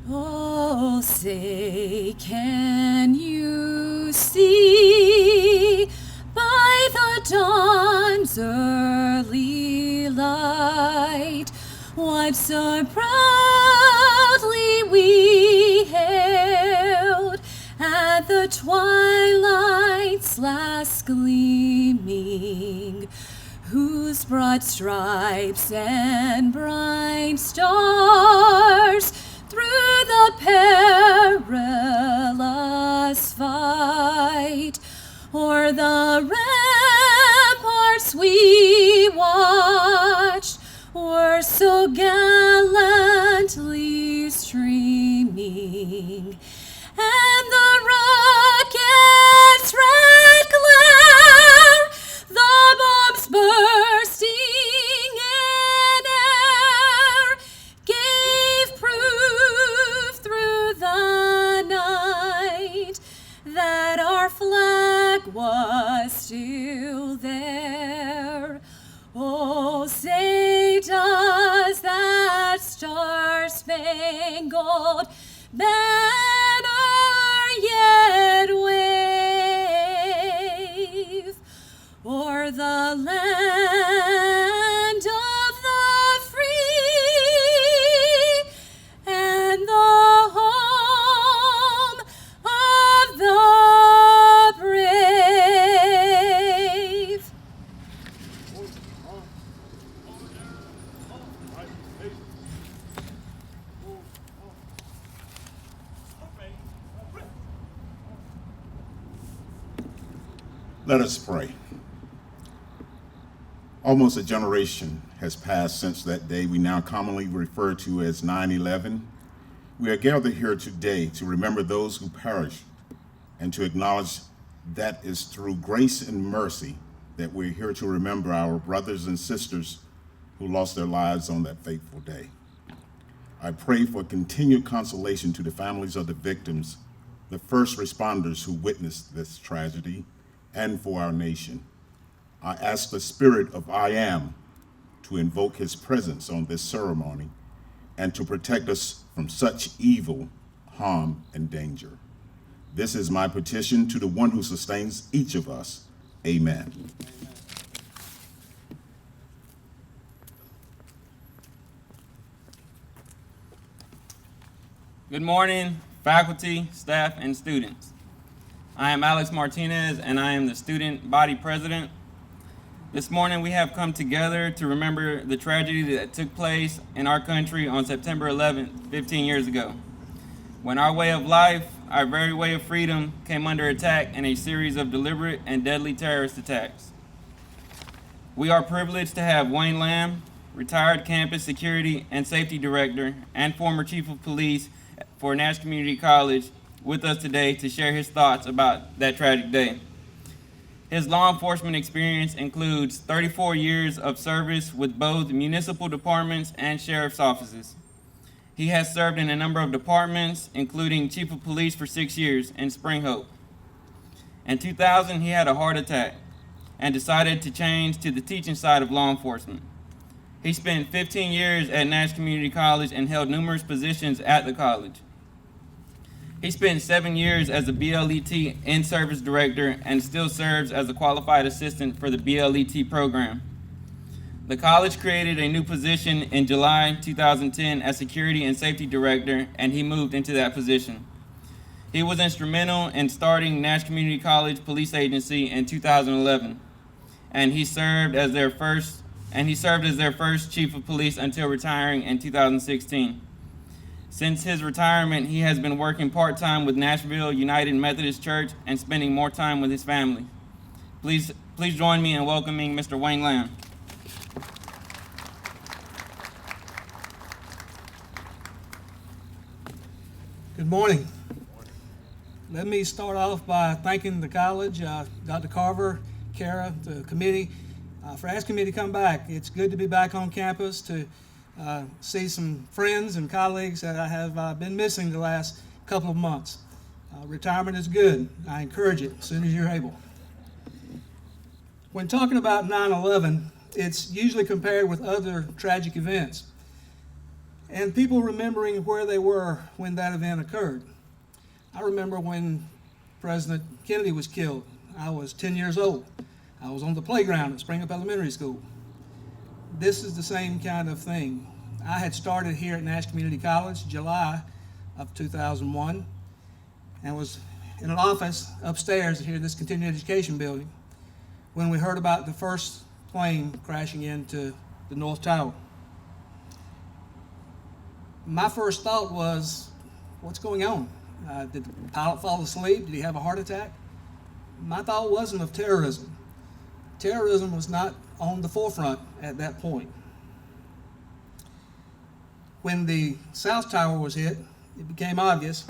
Oh, say, can you see by the dawn's early light what so proudly we hailed at the twilight's last gleaming, whose broad stripes and bright stars through the perilous fight o'er the ramparts we watched were so gallantly streaming, and the rocket's red glare, the bombs bursting in air, gave proof through the night that our flag was still there. Oh, say does that star-spangled banner yet wave o'er the land of the free and the home of the brave? Let us pray. Almost a generation has passed since that day we now commonly refer to as 9/11. We are gathered here today to remember those who perished and to acknowledge that it's through grace and mercy that we're here to remember our brothers and sisters who lost their lives on that fateful day. I pray for continued consolation to the families of the victims, the first responders who witnessed this tragedy, and for our nation. I ask the Spirit of I Am to invoke his presence on this ceremony and to protect us from such evil, harm, and danger. This is my petition to the one who sustains each of us. Amen. Good morning, faculty, staff, and students. I am Alex Martinez, and I am the student body president. This morning we have come together to remember the tragedy that took place in our country on September 11th, 15 years ago, when our way of life, our very way of freedom, came under attack in a series of deliberate and deadly terrorist attacks. We are privileged to have Wang Lan, retired campus security and safety director and former chief of police for Nash Community College, with us today to share his thoughts about that tragic day. His law enforcement experience includes 34 years of service with both municipal departments and sheriff's offices. He has served in a number of departments, including chief of police for 6 years in Spring Hope. In 2000, he had a heart attack and decided to change to the teaching side of law enforcement. He spent 15 years at Nash Community College and held numerous positions at the college. He spent 7 years as a BLET in-service director and still serves as a qualified assistant for the BLET program. The college created a new position in July 2010 as security and safety director, and he moved into that position. He was instrumental in starting Nash Community College Police Agency in 2011, and he served as their first chief of police until retiring in 2016. Since his retirement, he has been working part-time with Nashville United Methodist Church and spending more time with his family. Please join me in welcoming Mr. Wang Lan. Good morning. Let me start off by thanking the college, Dr. Carver, Kara, the committee, for asking me to come back. It's good to be back on campus to see some friends and colleagues that I have been missing the last couple of months. Retirement is good. I encourage it as soon as you're able. When talking about 9/11, it's usually compared with other tragic events. and people remembering where they were when that event occurred. I remember when President Kennedy was killed. I was 10 years old. I was on the playground at Spring Up Elementary School. This is the same kind of thing. I had started here at Nash Community College July of 2001 and was in an office upstairs here in this continuing education building when we heard about the first plane crashing into the North Tower. My first thought was, what's going on? Did the pilot fall asleep? Did he have a heart attack? My thought wasn't of terrorism. Terrorism was not on the forefront at that point. When the South Tower was hit, it became obvious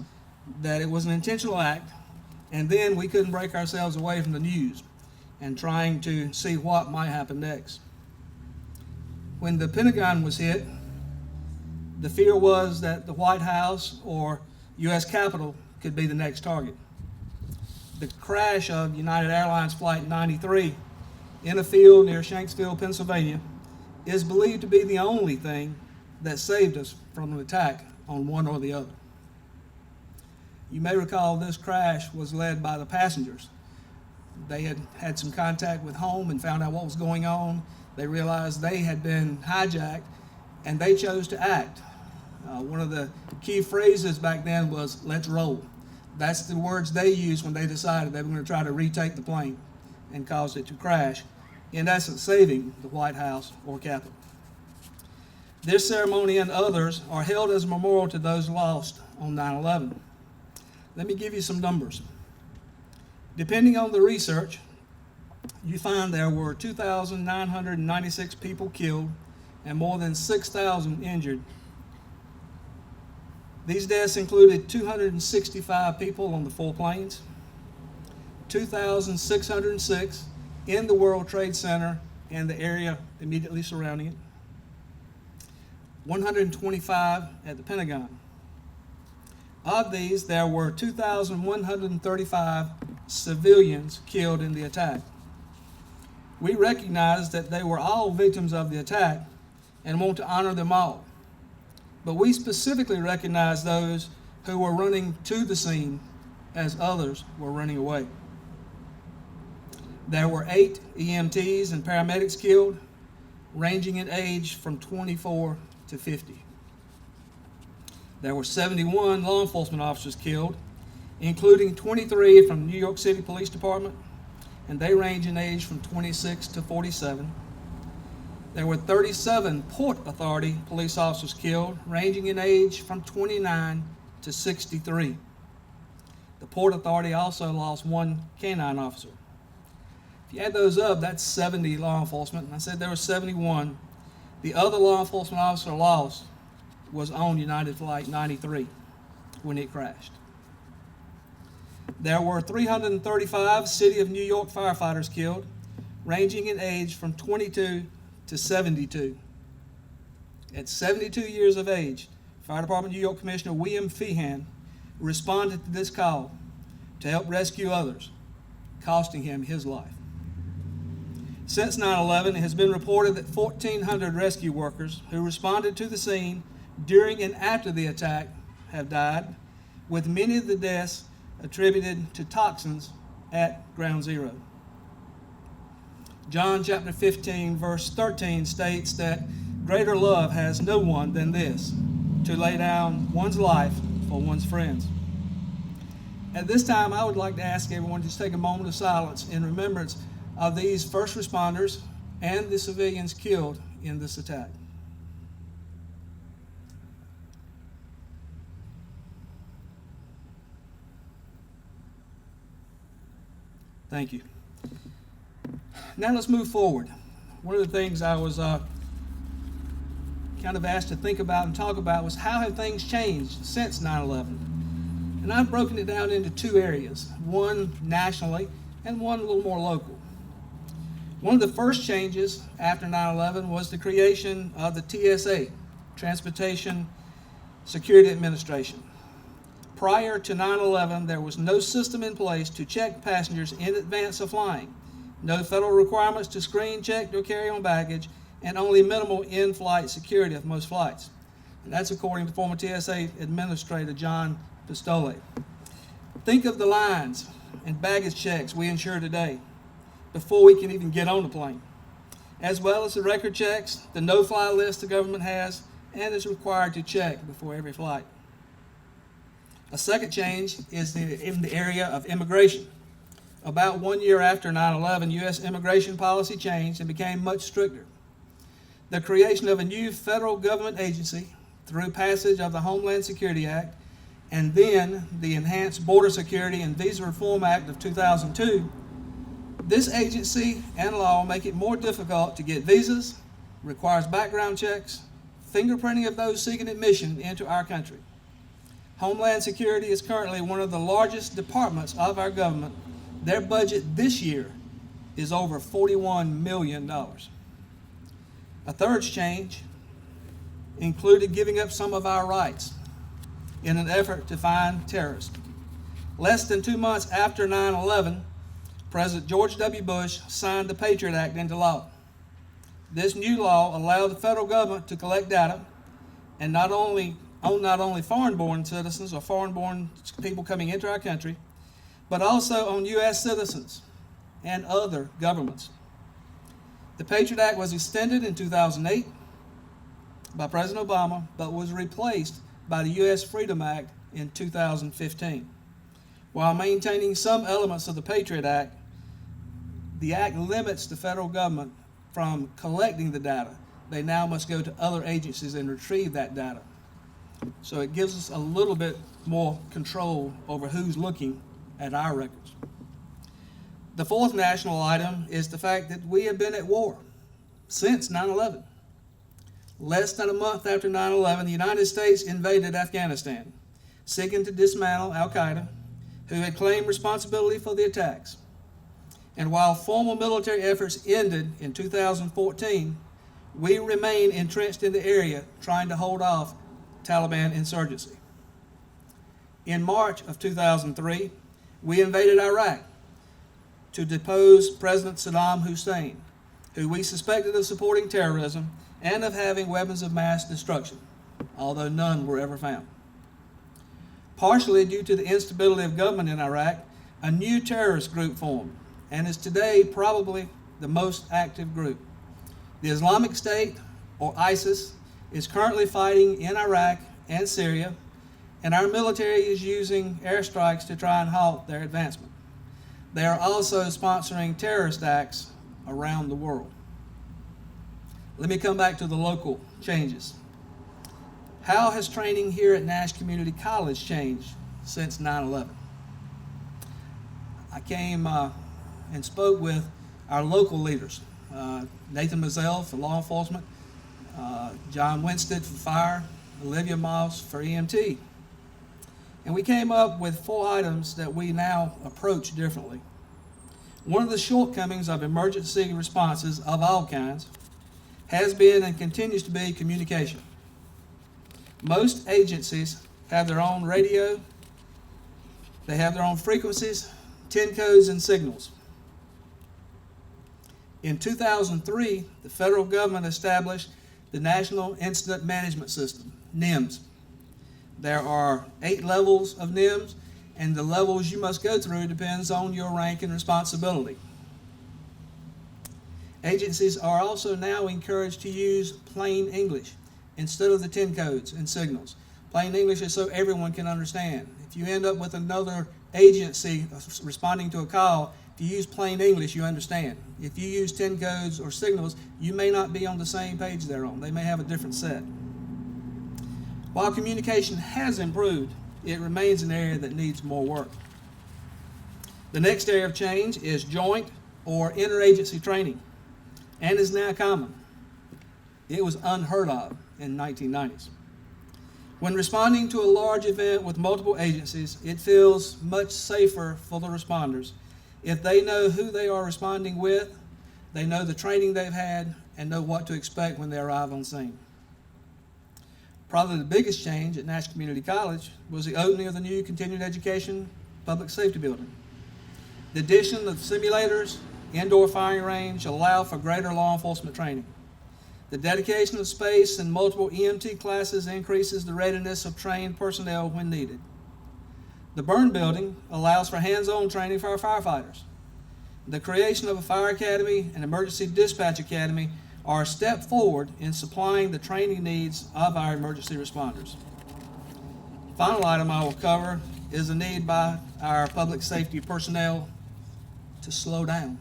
that it was an intentional act, and then we couldn't break ourselves away from the news and trying to see what might happen next. When the Pentagon was hit, the fear was that the White House or U.S. Capitol could be the next target. The crash of United Airlines Flight 93 in a field near Shanksville, Pennsylvania, is believed to be the only thing that saved us from an attack on one or the other. You may recall this crash was led by the passengers. They had had some contact with home and found out what was going on. They realized they had been hijacked, and they chose to act. One of the key phrases back then was, "Let's roll." That's the words they used when they decided they were going to try to retake the plane and caused it to crash, in essence saving the White House or Capitol. This ceremony and others are held as a memorial to those lost on 9/11. Let me give you some numbers. Depending on the research, you find there were 2,996 people killed and more than 6,000 injured. These deaths included 265 people on the 4 planes, 2,606 in the World Trade Center and the area immediately surrounding it, 125 at the Pentagon. Of these, there were 2,135 civilians killed in the attack. We recognize that they were all victims of the attack and want to honor them all. But we specifically recognize those who were running to the scene as others were running away. There were 8 EMTs and paramedics killed, ranging in age from 24 to 50. There were 71 law enforcement officers killed, including 23 from New York City Police Department, and they range in age from 26 to 47. There were 37 Port Authority police officers killed, ranging in age from 29 to 63. The Port Authority also lost 1 canine officer. If you add those up, that's 70 law enforcement, and I said there were 71. The other law enforcement officer lost was on United Flight 93 when it crashed. There were 335 City of New York firefighters killed, ranging in age from 22 to 72. At 72 years of age, Fire Department New York Commissioner William Feehan responded to this call to help rescue others, costing him his life. Since 9/11, it has been reported that 1,400 rescue workers who responded to the scene during and after the attack have died, with many of the deaths attributed to toxins at Ground Zero. John chapter 15, verse 13 states that greater love has no one than this, to lay down one's life for one's friends. At this time, I would like to ask everyone to just take a moment of silence in remembrance of these first responders and the civilians killed in this attack. Thank you. Now let's move forward. One of the things I was kind of asked to think about and talk about was how have things changed since 9/11? And I've broken it down into 2 areas, one nationally and one a little more local. One of the first changes after 9/11 was the creation of the TSA, Transportation Security Administration. Prior to 9/11, there was no system in place to check passengers in advance of flying, no federal requirements to screen, check, or carry on baggage, and only minimal in-flight security of most flights. And that's according to former TSA Administrator John De Stoli. Think of the lines and baggage checks we insure today before we can even get on the plane, as well as the record checks, the no-fly list the government has, and is required to check before every flight. A second change is in the area of immigration. About 1 year after 9/11, U.S. immigration policy changed and became much stricter. The creation of a new federal government agency through passage of the Homeland Security Act and then the Enhanced Border Security and Visa Reform Act of 2002, this agency and law make it more difficult to get visas, requires background checks, fingerprinting of those seeking admission into our country. Homeland Security is currently one of the largest departments of our government. Their budget this year is over $41 million. A third change included giving up some of our rights in an effort to find terrorists. Less than 2 months after 9/11, President George W. Bush signed the Patriot Act into law. This new law allowed the federal government to collect data and not only foreign-born citizens or foreign-born people coming into our country, but also on U.S. citizens and other governments. The Patriot Act was extended in 2008 by President Obama, but was replaced by the U.S. Freedom Act in 2015. While maintaining some elements of the Patriot Act, the act limits the federal government from collecting the data. They now must go to other agencies and retrieve that data. So it gives us a little bit more control over who's looking at our records. The fourth national item is the fact that we have been at war since 9/11. Less than a month after 9/11, the United States invaded Afghanistan, seeking to dismantle al-Qaeda, who had claimed responsibility for the attacks. And while formal military efforts ended in 2014, we remain entrenched in the area trying to hold off Taliban insurgency. In March of 2003, we invaded Iraq to depose President Saddam Hussein, who we suspected of supporting terrorism and of having weapons of mass destruction, although none were ever found. Partially due to the instability of government in Iraq, a new terrorist group formed and is today probably the most active group. The Islamic State, or ISIS, is currently fighting in Iraq and Syria, and our military is using airstrikes to try and halt their advancement. They are also sponsoring terrorist acts around the world. Let me come back to the local changes. How has training here at Nash Community College changed since 9/11? I came and spoke with our local leaders, Nathan Mazel for law enforcement, John Winstead for fire, Olivia Moss for EMT. And we came up with 4 items that we now approach differently. One of the shortcomings of emergency responses of all kinds has been and continues to be communication. Most agencies have their own radio, they have their own frequencies, TIN codes, and signals. In 2003, the federal government established the National Incident Management System, NIMS. There are 8 levels of NIMS, and the levels you must go through depends on your rank and responsibility. Agencies are also now encouraged to use plain English instead of the TIN codes and signals. Plain English is so everyone can understand. If you end up with another agency responding to a call, if you use plain English, you understand. If you use TIN codes or signals, you may not be on the same page they're on. They may have a different set. While communication has improved, it remains an area that needs more work. The next area of change is joint or interagency training, and is now common. It was unheard of in 1990s. When responding to a large event with multiple agencies, it feels much safer for the responders if they know who they are responding with, they know the training they've had, and know what to expect when they arrive on scene. Probably the biggest change at Nash Community College was the opening of the new continuing education public safety building. The addition of simulators, indoor firing range allow for greater law enforcement training. The dedication of space and multiple EMT classes increases the readiness of trained personnel when needed. The burn building allows for hands-on training for our firefighters. The creation of a fire academy and emergency dispatch academy are a step forward in supplying the training needs of our emergency responders. Final item I will cover is a need by our public safety personnel to slow down.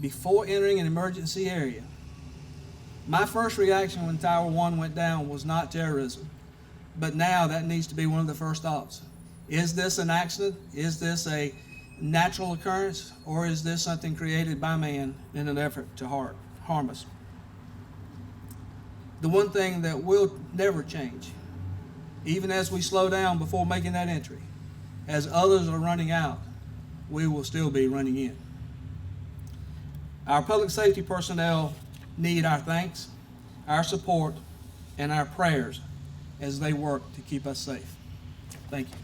Before entering an emergency area, my first reaction when Tower 1 went down was not terrorism, but now that needs to be one of the first thoughts. Is this an accident? Is this a natural occurrence? Or is this something created by man in an effort to harm us? The one thing that will never change, even as we slow down before making that entry, as others are running out, we will still be running in. Our public safety personnel need our thanks, our support, and our prayers as they work to keep us safe. Thank you.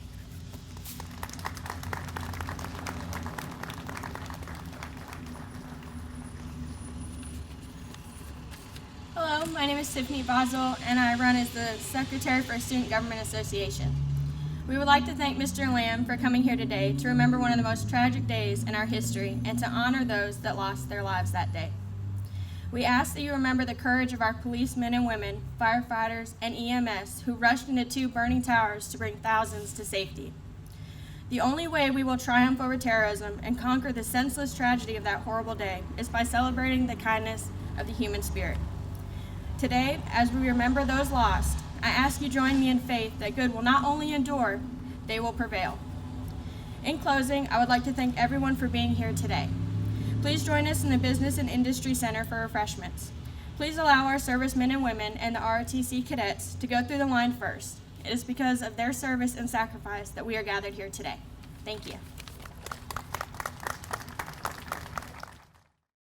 Hello, my name is Tiffany Basel, and I run as the Secretary for Student Government Association. We would like to thank Mr. Lamb for coming here today to remember one of the most tragic days in our history and to honor those that lost their lives that day. We ask that you remember the courage of our policemen and women, firefighters, and EMS who rushed into 2 burning towers to bring thousands to safety. The only way we will triumph over terrorism and conquer the senseless tragedy of that horrible day is by celebrating the kindness of the human spirit. Today, as we remember those lost, I ask you join me in faith that good will not only endure, they will prevail. In closing, I would like to thank everyone for being here today. Please join us in the Business and Industry Center for refreshments. Please allow our servicemen and women and the ROTC cadets to go through the line first. It is because of their service and sacrifice that we are gathered here today. Thank you.